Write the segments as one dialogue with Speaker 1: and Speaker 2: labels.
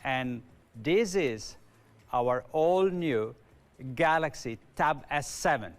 Speaker 1: and this is our all-new Galaxy Tab S7.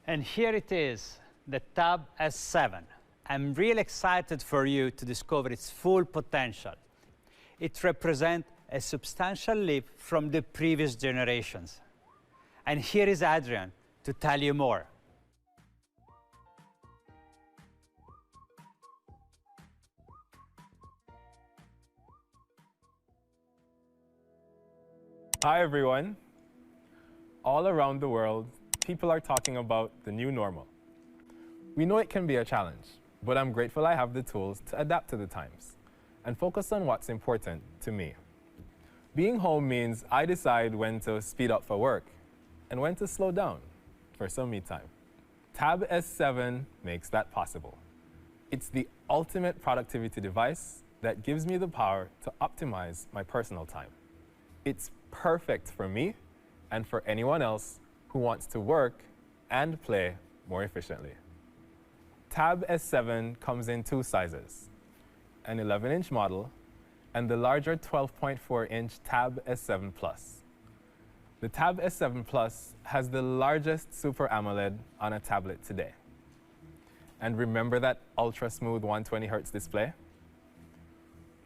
Speaker 1: And here it is, the Tab S7. I'm really excited for you to discover its full potential. It represents a substantial leap from the previous generations. And here is Adrian to tell you more.
Speaker 2: Hi, everyone. All around the world, people are talking about the new normal. We know it can be a challenge, but I'm grateful I have the tools to adapt to the times and focus on what's important to me. Being home means I decide when to speed up for work and when to slow down for some me time. Tab S7 makes that possible. It's the ultimate productivity device that gives me the power to optimize my personal time. It's perfect for me and for anyone else who wants to work and play more efficiently. Tab S7 comes in two sizes, an 11-inch model and the larger 12.4-inch Tab S7 Plus. The Tab S7 Plus has the largest Super AMOLED on a tablet today. And remember that ultra-smooth 120Hz display?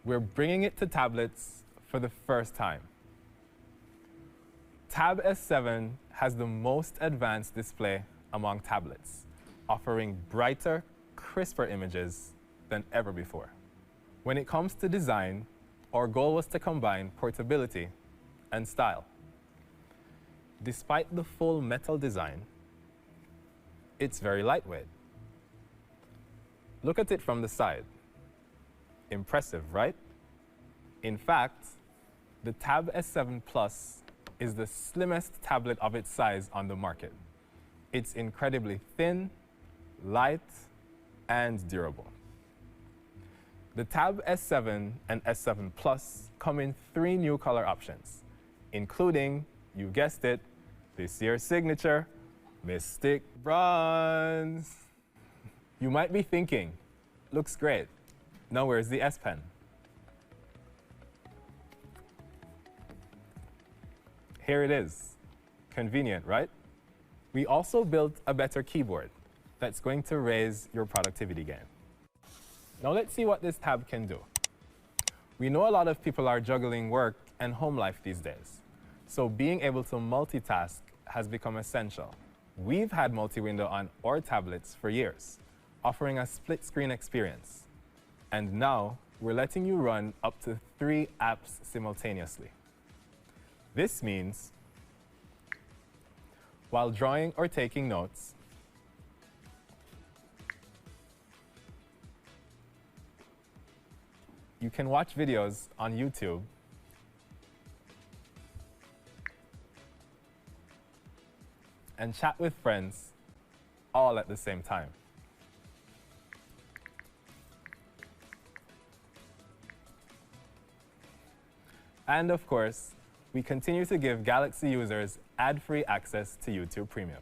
Speaker 2: We're bringing it to tablets for the first time. Tab S7 has the most advanced display among tablets, offering brighter, crisper images than ever before. When it comes to design, our goal was to combine portability and style. Despite the full metal design, it's very lightweight. Look at it from the side. Impressive, right? In fact, the Tab S7 Plus is the slimmest tablet of its size on the market. It's incredibly thin, light, and durable. The Tab S7 and S7 Plus come in 3 new color options, including, you guessed it, this year's signature, Mystic Bronze. You might be thinking, looks great. Now where's the S Pen? Here it is. Convenient, right? We also built a better keyboard that's going to raise your productivity game. Now let's see what this tab can do. We know a lot of people are juggling work and home life these days, so being able to multitask has become essential. We've had multi-window on our tablets for years, offering a split-screen experience. And now we're letting you run up to 3 apps simultaneously. This means, while drawing or taking notes, you can watch videos on YouTube and chat with friends all at the same time. And of course, we continue to give Galaxy users ad-free access to YouTube Premium.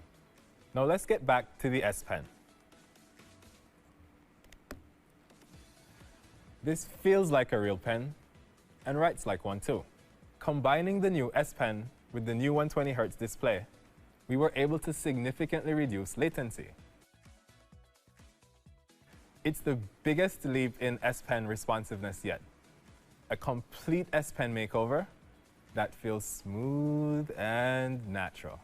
Speaker 2: Now let's get back to the S Pen. This feels like a real pen and writes like one too. Combining the new S Pen with the new 120Hz display, we were able to significantly reduce latency. It's the biggest leap in S Pen responsiveness yet. A complete S Pen makeover that feels smooth and natural.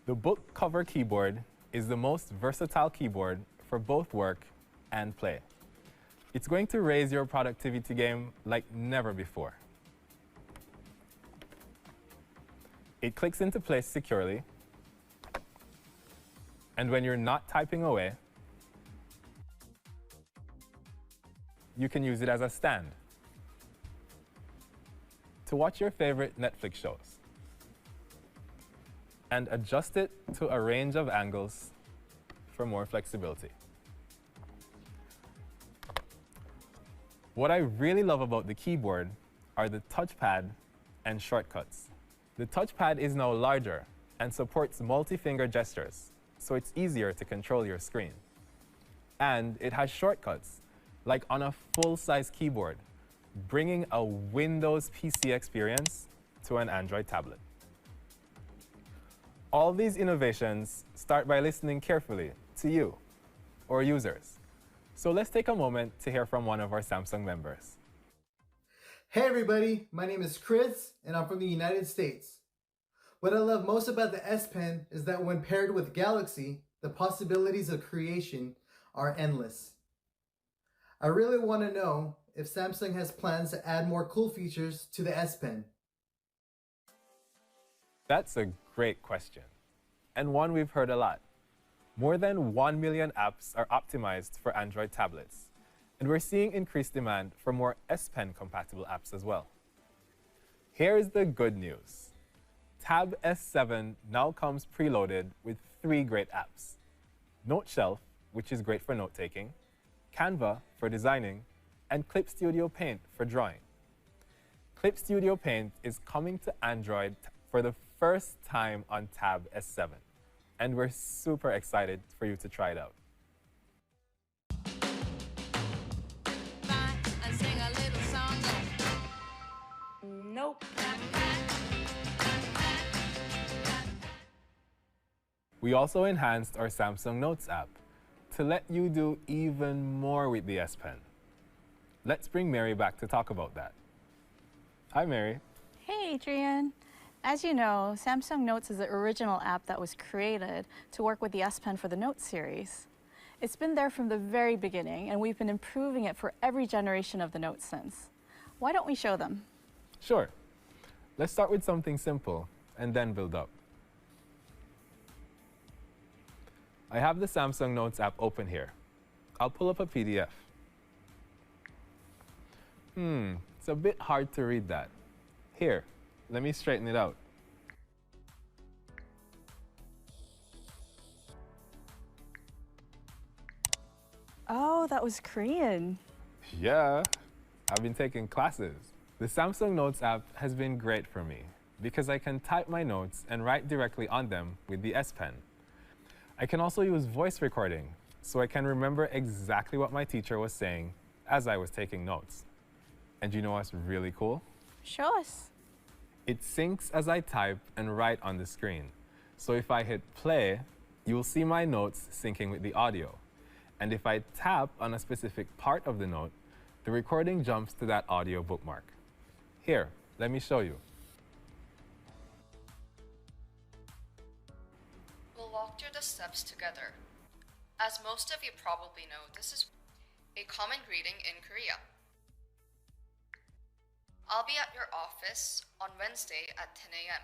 Speaker 2: The book cover keyboard is the most versatile keyboard for both work and play. It's going to raise your productivity game like never before. It clicks into place securely, and when you're not typing away, you can use it as a stand to watch your favorite Netflix shows and adjust it to a range of angles for more flexibility. What I really love about the keyboard are the touchpad and shortcuts. The touchpad is now larger and supports multi-finger gestures, so it's easier to control your screen. And it has shortcuts, like on a full-size keyboard, bringing a Windows PC experience to an Android tablet. All these innovations start by listening carefully to you, or users. So let's take a moment to hear from one of our Samsung members.
Speaker 3: Hey everybody, my name is Chris and I'm from the United States. What I love most about the S Pen is that when paired with Galaxy, the possibilities of creation are endless. I really want to know if Samsung has plans to add more cool features to the S Pen.
Speaker 2: That's a great question, and one we've heard a lot. More than 1 million apps are optimized for Android tablets, and we're seeing increased demand for more S Pen compatible apps as well. Here's the good news. Tab S7 now comes preloaded with 3 great apps. Note Shelf, which is great for note-taking, Canva for designing, and Clip Studio Paint for drawing. Clip Studio Paint is coming to Android for the first time on Tab S7, and we're super excited for you to try it out.
Speaker 4: Nope.
Speaker 2: We also enhanced our Samsung Notes app to let you do even more with the S Pen. Let's bring Mary back to talk about that. Hi, Mary.
Speaker 5: Hey, Adrian. As you know, Samsung Notes is the original app that was created to work with the S Pen for the Notes series. It's been there from the very beginning, and we've been improving it for every generation of the Notes since. Why don't we show them?
Speaker 2: Sure. Let's start with something simple and then build up. I have the Samsung Notes app open here. I'll pull up a PDF. It's a bit hard to read that. Here, let me straighten it out.
Speaker 5: Oh, that was Korean.
Speaker 2: Yeah, I've been taking classes. The Samsung Notes app has been great for me because I can type my notes and write directly on them with the S Pen. I can also use voice recording, so I can remember exactly what my teacher was saying as I was taking notes. And you know what's really cool?
Speaker 5: Show us.
Speaker 2: It syncs as I type and write on the screen. So if I hit play, you'll see my notes syncing with the audio. And if I tap on a specific part of the note, the recording jumps to that audio bookmark. Here, let me show you.
Speaker 6: We'll walk through the steps together. As most of you probably know, this is a common greeting in Korea. I'll be at your office on Wednesday at 10 a.m.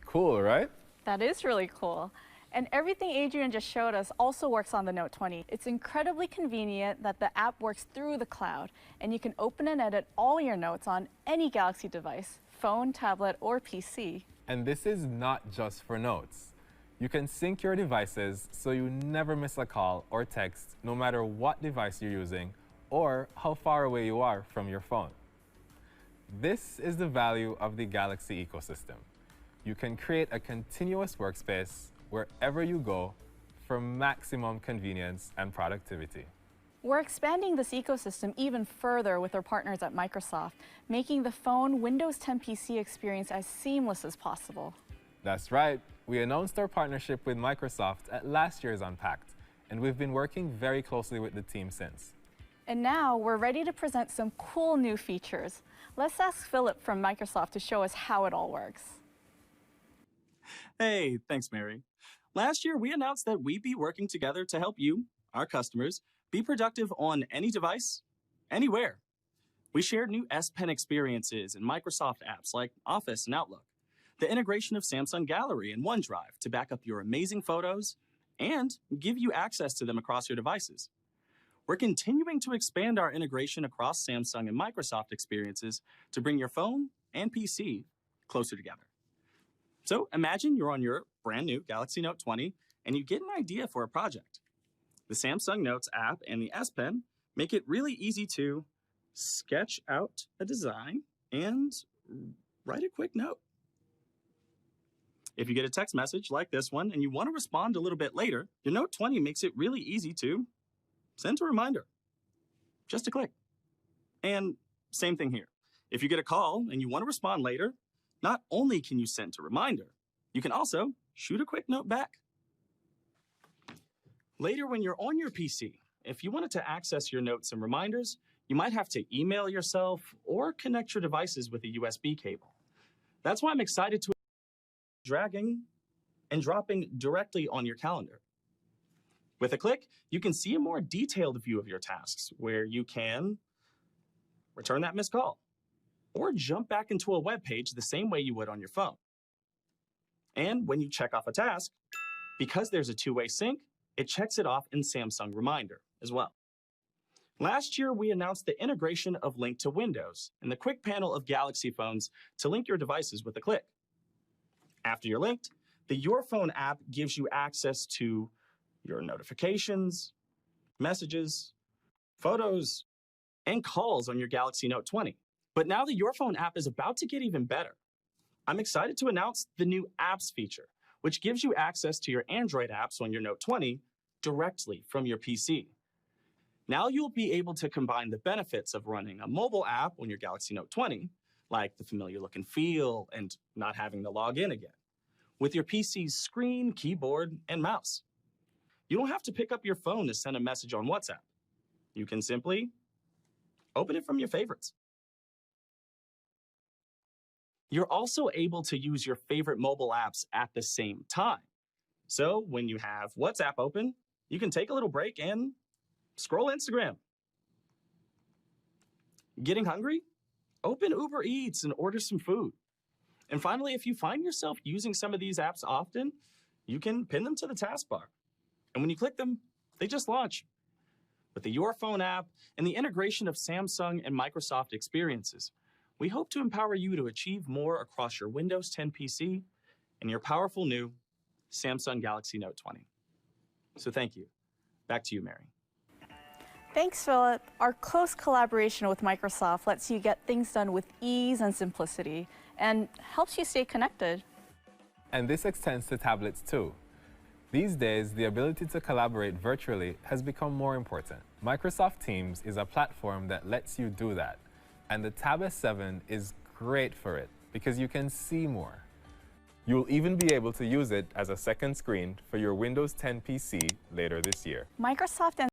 Speaker 2: Cool, right?
Speaker 5: That is really cool. And everything Adrian just showed us also works on the Note 20. It's incredibly convenient that the app works through the cloud, and you can open and edit all your notes on any Galaxy device, phone, tablet, or PC.
Speaker 2: And this is not just for notes. You can sync your devices so you never miss a call or text, no matter what device you're using or how far away you are from your phone. This is the value of the Galaxy ecosystem. You can create a continuous workspace wherever you go for maximum convenience and productivity.
Speaker 5: We're expanding this ecosystem even further with our partners at Microsoft, making the phone Windows 10 PC experience as seamless as possible.
Speaker 2: That's right. We announced our partnership with Microsoft at last year's Unpacked, and we've been working very closely with the team since.
Speaker 5: And now we're ready to present some cool new features. Let's ask Philip from Microsoft to show us how it all works.
Speaker 7: Hey, thanks, Mary. Last year, we announced that we'd be working together to help you, our customers, be productive on any device, anywhere. We shared new S Pen experiences in Microsoft apps like Office and Outlook, the integration of Samsung Gallery and OneDrive to back up your amazing photos and give you access to them across your devices. We're continuing to expand our integration across Samsung and Microsoft experiences to bring your phone and PC closer together. So imagine you're on your brand new Galaxy Note 20 and you get an idea for a project. The Samsung Notes app and the S Pen make it really easy to sketch out a design and write a quick note. If you get a text message like this one and you want to respond a little bit later, your Note 20 makes it really easy to send a reminder. Just a click. And same thing here. If you get a call and you want to respond later, not only can you send a reminder, you can also shoot a quick note back. Later, when you're on your PC, if you wanted to access your notes and reminders, you might have to email yourself or connect your devices with a USB cable. That's why I'm excited to dragging and dropping directly on your calendar. With a click, you can see a more detailed view of your tasks where you can return that missed call or jump back into a web page the same way you would on your phone. And when you check off a task, because there's a two-way sync, it checks it off in Samsung Reminder as well. Last year, we announced the integration of Link to Windows and the quick panel of Galaxy phones to link your devices with a click. After you're linked, the Your Phone app gives you access to your notifications, messages, photos, and calls on your Galaxy Note 20. But now the Your Phone app is about to get even better. I'm excited to announce the new Apps feature, which gives you access to your Android apps on your Note 20 directly from your PC. Now you'll be able to combine the benefits of running a mobile app on your Galaxy Note 20, like the familiar look and feel and not having to log in again, with your PC's screen, keyboard, and mouse. You don't have to pick up your phone to send a message on WhatsApp. You can simply open it from your favorites. You're also able to use your favorite mobile apps at the same time. So when you have WhatsApp open, you can take a little break and scroll Instagram. Getting hungry? Open Uber Eats and order some food. And finally, if you find yourself using some of these apps often, you can pin them to the taskbar. And when you click them, they just launch. With the Your Phone app and the integration of Samsung and Microsoft experiences, we hope to empower you to achieve more across your Windows 10 PC and your powerful new Samsung Galaxy Note 20. So thank you. Back to you, Mary.
Speaker 5: Thanks, Philip. Our close collaboration with Microsoft lets you get things done with ease and simplicity and helps you stay connected.
Speaker 2: And this extends to tablets too. These days, the ability to collaborate virtually has become more important. Microsoft Teams is a platform that lets you do that. And the Tab S7 is great for it because you can see more. You'll even be able to use it as a second screen for your Windows 10 PC later this year.
Speaker 5: Microsoft and